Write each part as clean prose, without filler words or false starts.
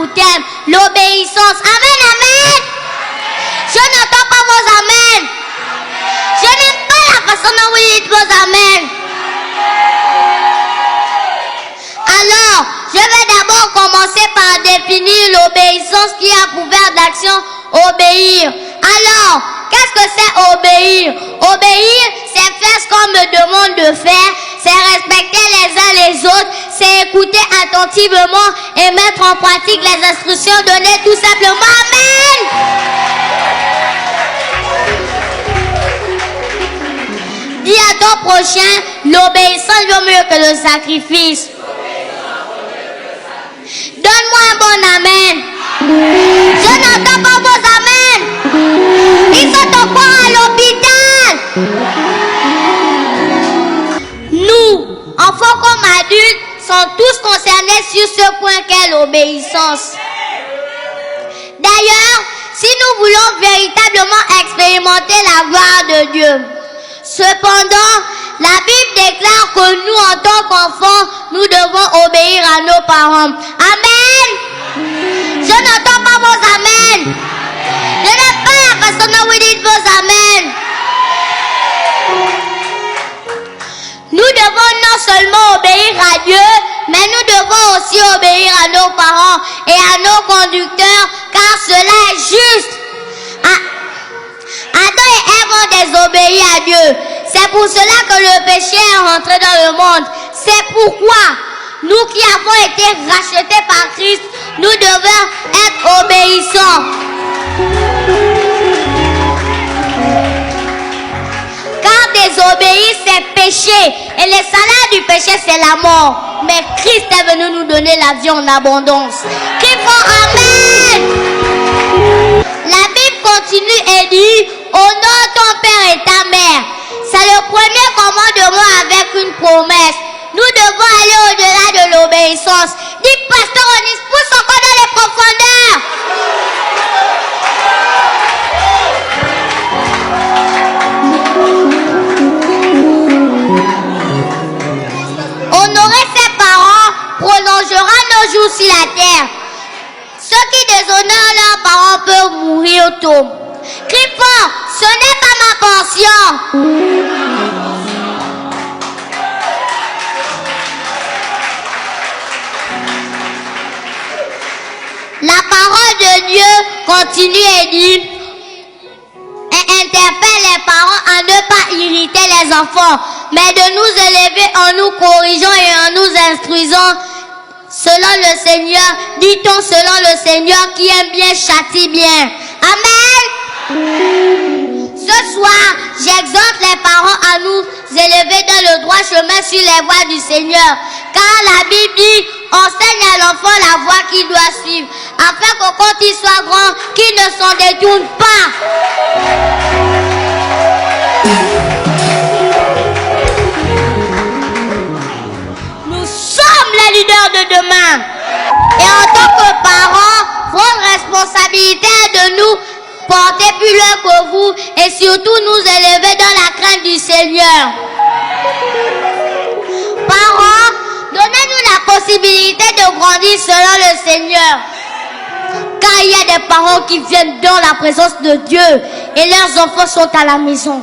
nous t'aime. L'obéissance. Amen, amen. Je n'entends pas vos amen. Je n'aime pas la façon dont vous dites vos amen. Alors, je vais d'abord commencer par définir l'obéissance qui a pour verbe d'action obéir. Alors, qu'est-ce que c'est obéir? Obéir, c'est faire ce qu'on me demande de faire, c'est respecter les uns les autres, c'est écouter attentivement et mettre en pratique les instructions données tout simplement. Amen! Dis à ton prochain, l'obéissance vaut mieux que le sacrifice. Donne-moi un bon amen. Je n'entends pas vos amen. Ils sont encore à l'hôpital. Nous, enfants comme adultes, sommes tous concernés sur ce point qu'est l'obéissance. D'ailleurs, si nous voulons véritablement expérimenter la gloire de Dieu, cependant, la Bible déclare que nous, en tant qu'enfants, nous devons obéir à nos parents. Amen. Je n'entends pas vos amen. Je n'aime pas la façon dont vous dites vos amen. Nous devons non seulement obéir à Dieu, mais nous devons aussi obéir à nos parents et à nos conducteurs, car cela est juste. Adam et Ève ont désobéi à Dieu. C'est pour cela que le péché est rentré dans le monde. C'est pourquoi nous qui avons été rachetés par Christ, nous devons être obéissants. Car désobéir, c'est péché. Et le salaire du péché, c'est la mort. Mais Christ est venu nous donner la vie en abondance. Qui font Amen. La Bible continue et dit, honore ton père et ta mère. C'est le premier commandement avec une promesse. Nous devons aller au-delà de l'obéissance. Dis, pasteur, on y pousse encore dans les profondeurs. Honorer ses parents prolongera nos jours sur la terre. Ceux qui déshonorent leurs parents peuvent mourir tôt. Crie fort, ce n'est pas ma portion. La parole de Dieu continue et dit, et interpelle les parents à ne pas irriter les enfants, mais de nous élever en nous corrigeant et en nous instruisant selon le Seigneur. Dit-on selon le Seigneur qui aime bien châtie bien. Amen. Ce soir, j'exhorte les parents à nous élever dans le droit chemin sur les voies du Seigneur. Car la Bible dit, enseigne à l'enfant la voie qu'il doit suivre, afin que quand il soit grand, qu'il ne s'en détourne pas. Nous sommes les leaders de demain. Et en tant que parents, votre responsabilité est de nous porter plus loin que vous et surtout nous élever dans la crainte du Seigneur. Parents, donnez-nous la possibilité de grandir selon le Seigneur. Car il y a des parents qui viennent dans la présence de Dieu et leurs enfants sont à la maison.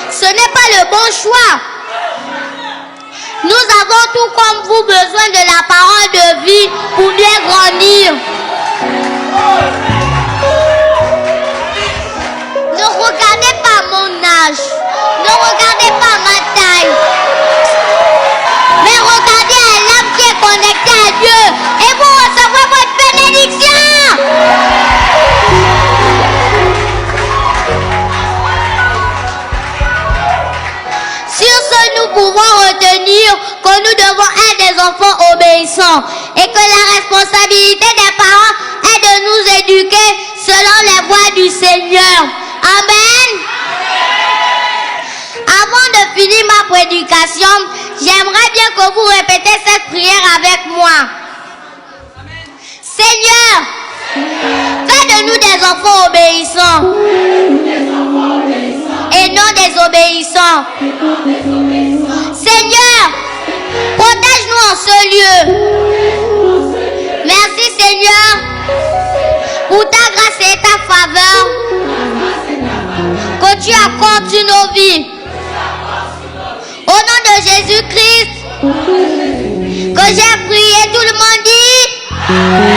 Ce n'est pas le bon choix. Nous avons tout comme vous besoin de la parole de vie pour bien grandir. Ne regardez pas mon âge. Ne regardez pas ma taille. Mais regardez à l'âme qui est connectée à Dieu et vous recevrez votre bénédiction. Sur ce, nous pouvons retenir que nous devons être des enfants obéissants et que la responsabilité des parents est de nous éduquer selon les voies du Seigneur. Amen. Avant de finir ma prédication, j'aimerais bien que vous répétez cette prière avec moi. Seigneur, fais de nous des enfants obéissants. non désobéissants. Seigneur, protège-nous en ce lieu. Merci Seigneur pour ta grâce et ta faveur que tu accordes sur nos vies. Au nom de Jésus-Christ que j'ai prié, tout le monde dit.